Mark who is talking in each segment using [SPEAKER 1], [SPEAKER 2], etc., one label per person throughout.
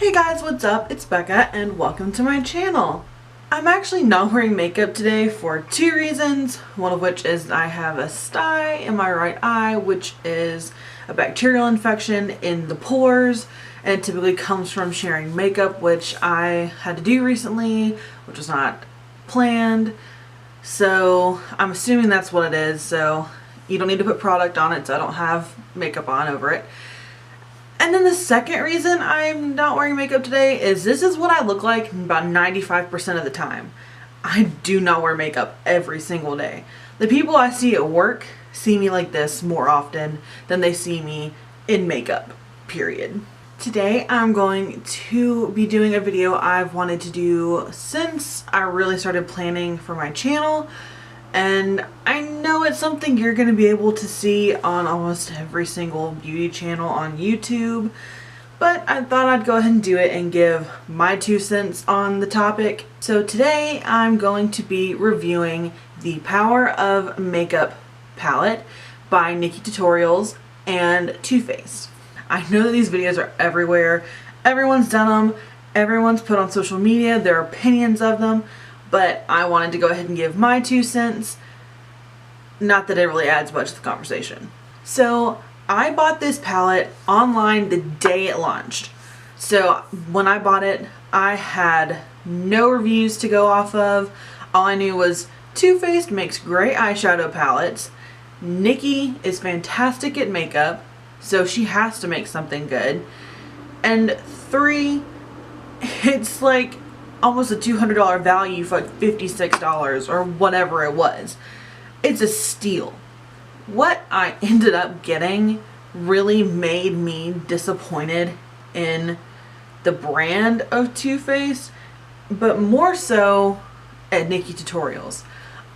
[SPEAKER 1] Hey guys, what's up? It's Becca and welcome to my channel. I'm actually not wearing makeup today for two reasons, one of which is I have a sty in my right eye, which is a bacterial infection in the pores, and it typically comes from sharing makeup, which I had to do recently, which was not planned. So I'm assuming that's what it is, so you don't need to put product on it, so I don't have makeup on over it. And then the second reason I'm not wearing makeup today is this is what I look like about 95% of the time. I do not wear makeup every single day. The people I see at work see me like this more often than they see me in makeup, period. Today I'm going to be doing a video I've wanted to do since I really started planning for my channel. And I know it's something you're going to be able to see on almost every single beauty channel on YouTube, but I thought I'd go ahead and do it and give my 2 cents on the topic. So today I'm going to be reviewing the Power of Makeup palette by NikkieTutorials and Too Faced. I know that these videos are everywhere. Everyone's done them. Everyone's put on social media their opinions of them. But I wanted to go ahead and give my 2 cents. Not that it really adds much to the conversation. So I bought this palette online the day it launched. So when I bought it, I had no reviews to go off of. All I knew was Too Faced makes great eyeshadow palettes. Nikkie is fantastic at makeup, so she has to make something good. And 3, it's like almost a $200 value for like $56 or whatever it was. It's a steal. What I ended up getting really made me disappointed in the brand of Too Faced, but more so at NikkieTutorials.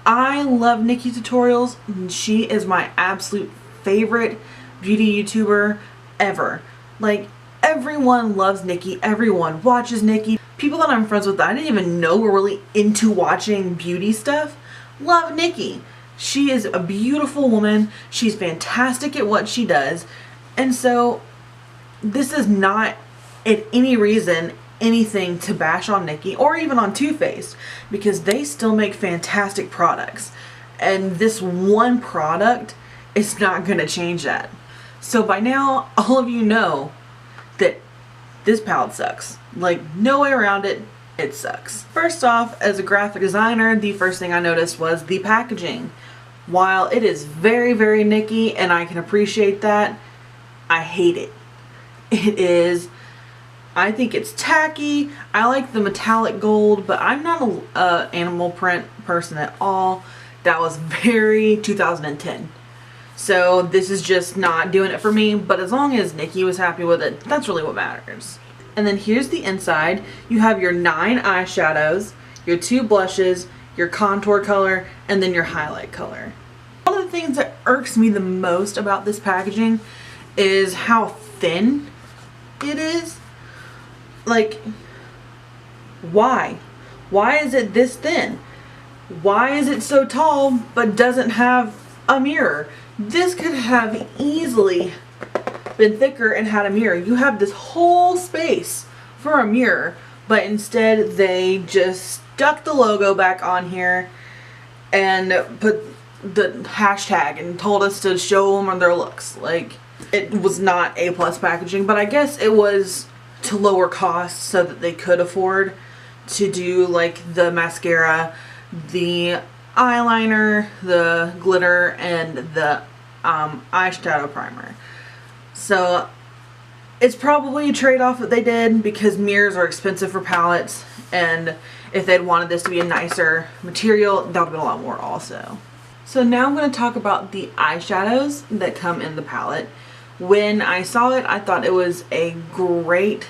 [SPEAKER 1] I love NikkieTutorials. She is my absolute favorite beauty YouTuber ever. Like, everyone loves Nikkie. Everyone watches Nikkie. People that I'm friends with that I didn't even know were really into watching beauty stuff love Nikkie. She is a beautiful woman. She's fantastic at what she does. And so this is not at any reason anything to bash on Nikkie or even on Too Faced, because they still make fantastic products. And this one product is not going to change that. So by now, all of you know that this palette sucks. Like, no way around it, it sucks. First off, as a graphic designer, the first thing I noticed was the packaging. While it is very, very Nikkie, and I can appreciate that, I hate it. I think it's tacky. I like the metallic gold, but I'm not an animal print person at all. That was very 2010. So this is just not doing it for me, but as long as Nikkie was happy with it, that's really what matters. And then here's the inside. You have your 9 eyeshadows, your 2 blushes, your contour color, and then your highlight color. One of the things that irks me the most about this packaging is how thin it is. Like, why? Why is it this thin? Why is it so tall but doesn't have a mirror? This could have easily been thicker and had a mirror. You have this whole space for a mirror, but instead they just stuck the logo back on here and put the hashtag and told us to show them their looks. Like, it was not A+ packaging, but I guess it was to lower costs so that they could afford to do like the mascara, the eyeliner, the glitter, and the eyeshadow primer. So it's probably a trade-off that they did, because mirrors are expensive for palettes, and if they'd wanted this to be a nicer material, that would have been a lot more also. So now I'm going to talk about the eyeshadows that come in the palette. When I saw it, I thought it was a great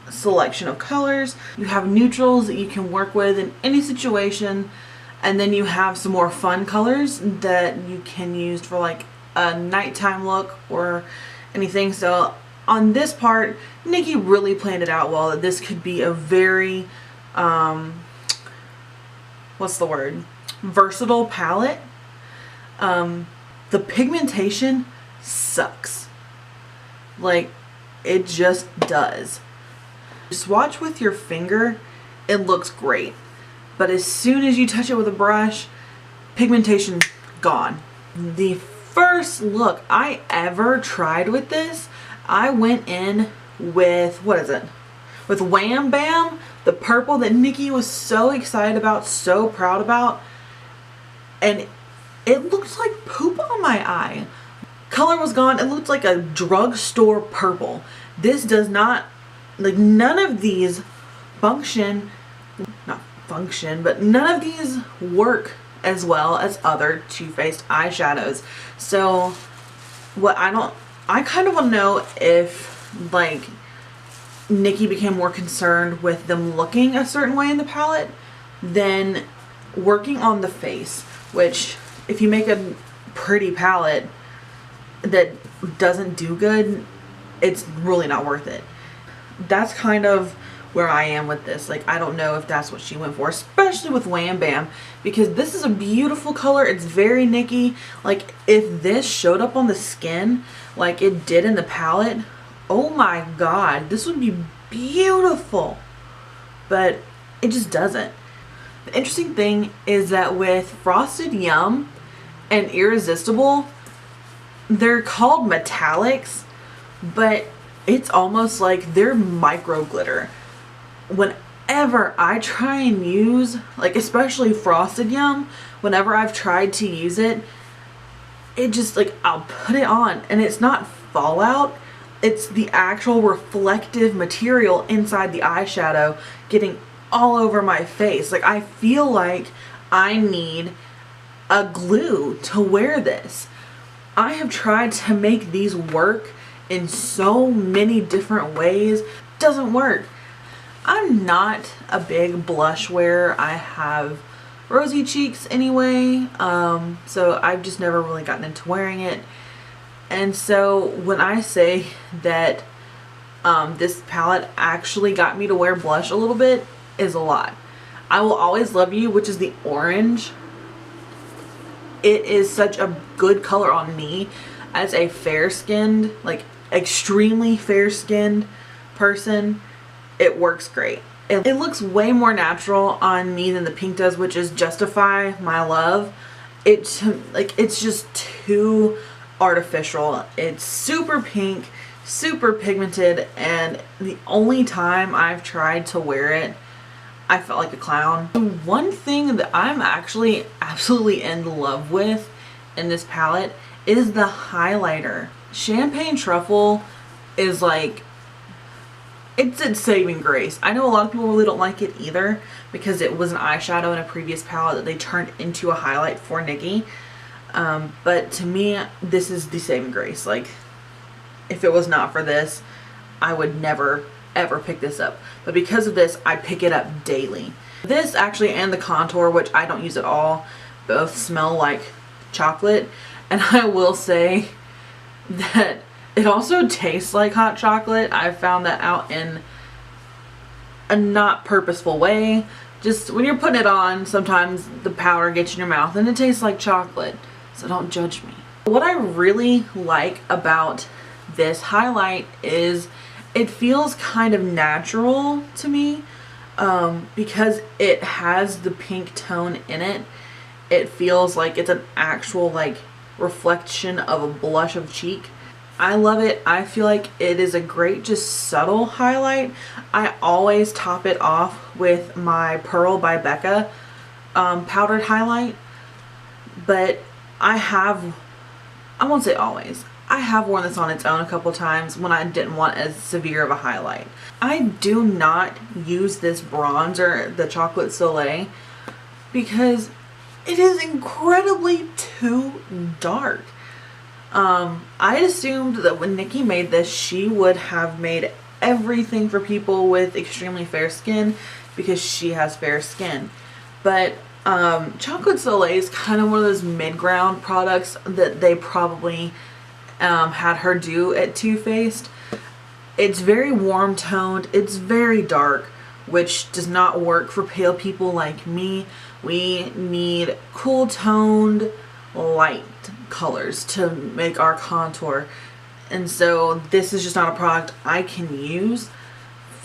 [SPEAKER 1] selection of colors. You have neutrals that you can work with in any situation, and then you have some more fun colors that you can use for like a nighttime look or anything. So on this part, Nikkie really planned it out well, that this could be a very versatile palette. The pigmentation sucks. Like, it just does. swatch with your finger, it looks great. But as soon as you touch it with a brush, pigmentation gone. The first look I ever tried with this, I went in with, what is it? With Wham Bam, the purple that Nikki was so excited about, so proud about. And it looked like poop on my eye. Color was gone. It looked like a drugstore purple. This does not, like, none of these function, not function, but none of these work as well as other Too Faced eyeshadows. So what I kind of want to know if, like, Nikki became more concerned with them looking a certain way in the palette than working on the face, which if you make a pretty palette that doesn't do good, it's really not worth it. That's kind of where I am with this. Like, I don't know if that's what she went for, especially with Wham Bam, because this is a beautiful color. It's very Nikki. Like, if this showed up on the skin like it did in the palette, oh my god, this would be beautiful. But it just doesn't. The interesting thing is that with Frosted Yum and Irresistible, they're called metallics, but it's almost like they're micro glitter. Whenever I try and use, like, especially Frosted Yum, whenever I've tried to use it, it just, like, I'll put it on and it's not fallout, it's the actual reflective material inside the eyeshadow getting all over my face. Like, I feel like I need a glue to wear this. I have tried to make these work in so many different ways. Doesn't work. I'm not a big blush wearer. I have rosy cheeks anyway, so I've just never really gotten into wearing it. And so when I say that this palette actually got me to wear blush a little bit, is a lot. I Will Always Love You, which is the orange. It is such a good color on me as a fair-skinned, like extremely fair-skinned person. It works great. It looks way more natural on me than the pink does, which is Justify My Love. It's like, it's just too artificial. It's super pink, super pigmented, and the only time I've tried to wear it, I felt like a clown. The one thing that I'm actually absolutely in love with in this palette is the highlighter. Champagne Truffle is like, it's its saving grace. I know a lot of people really don't like it either because it was an eyeshadow in a previous palette that they turned into a highlight for Nikki. But to me, this is the saving grace. Like, if it was not for this, I would never ever pick this up. But because of this, I pick it up daily. This actually, and the contour, which I don't use at all, both smell like chocolate. And I will say that it also tastes like hot chocolate. I found that out in a not purposeful way. Just when you're putting it on, sometimes the powder gets in your mouth and it tastes like chocolate. So don't judge me. What I really like about this highlight is it feels kind of natural to me, because it has the pink tone in it. It feels like it's an actual, like, reflection of a blush of cheek. I love it. I feel like it is a great, just subtle highlight. I always top it off with my Pearl by Becca powdered highlight, but I won't say always. I have worn this on its own a couple times when I didn't want as severe of a highlight. I do not use this bronzer, the Chocolate Soleil, because it is incredibly too dark. I assumed that when Nikki made this, she would have made everything for people with extremely fair skin because she has fair skin. But Chocolate Soleil is kind of one of those mid-ground products that they probably had her do at Too Faced. It's very warm toned, it's very dark, which does not work for pale people like me. We need cool toned, light colors to make our contour, and so this is just not a product I can use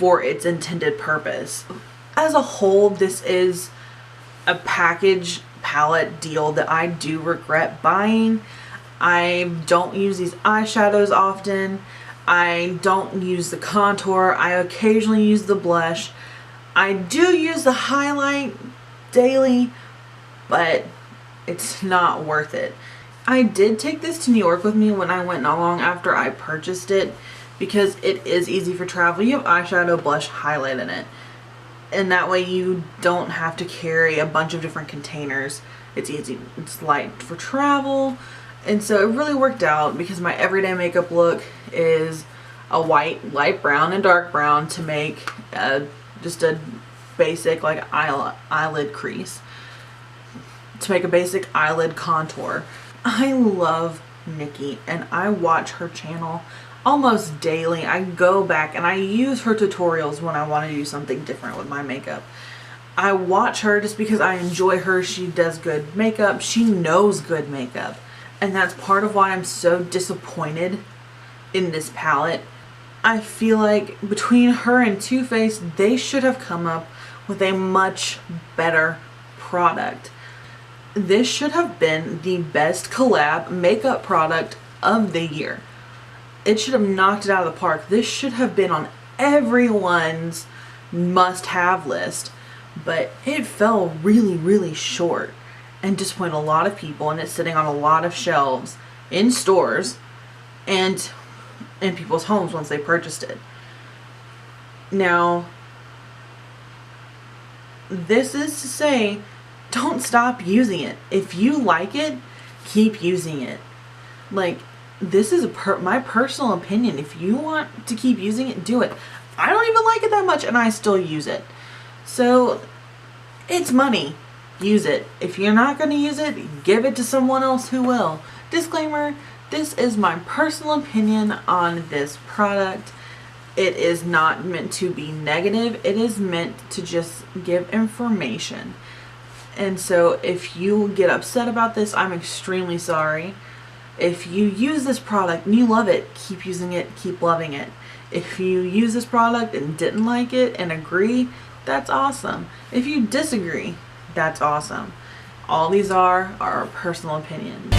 [SPEAKER 1] for its intended purpose. As a whole, this is a package palette deal that I do regret buying. I don't use these eyeshadows often. I don't use the contour. I occasionally use the blush. I do use the highlight daily, but it's not worth it. I did take this to New York with me when I went not long after I purchased it because it is easy for travel. You have eyeshadow, blush, highlight in it. And that way you don't have to carry a bunch of different containers. It's easy, it's light for travel. And so it really worked out because my everyday makeup look is a white, light brown, and dark brown to make just a basic like eyelid crease. To make a basic eyelid contour. I love Nikki and I watch her channel almost daily. I go back and I use her tutorials when I want to do something different with my makeup. I watch her just because I enjoy her. She does good makeup. She knows good makeup. And that's part of why I'm so disappointed in this palette. I feel like between her and Too Faced, they should have come up with a much better product. This should have been the best collab makeup product of the year. It should have knocked it out of the park. This should have been on everyone's must-have list, but it fell really, really short and disappointed a lot of people, and it's sitting on a lot of shelves in stores and in people's homes once they purchased it. Now, this is to say, don't stop using it. If you like it, keep using it. Like, this is my personal opinion. If you want to keep using it, do it. I don't even like it that much and I still use it. So, it's money. Use it. If you're not going to use it, give it to someone else who will. Disclaimer, this is my personal opinion on this product. It is not meant to be negative. It is meant to just give information. And so if you get upset about this, I'm extremely sorry. If you use this product and you love it, keep using it, keep loving it. If you use this product and didn't like it and agree, that's awesome. If you disagree, that's awesome. All these are our personal opinions.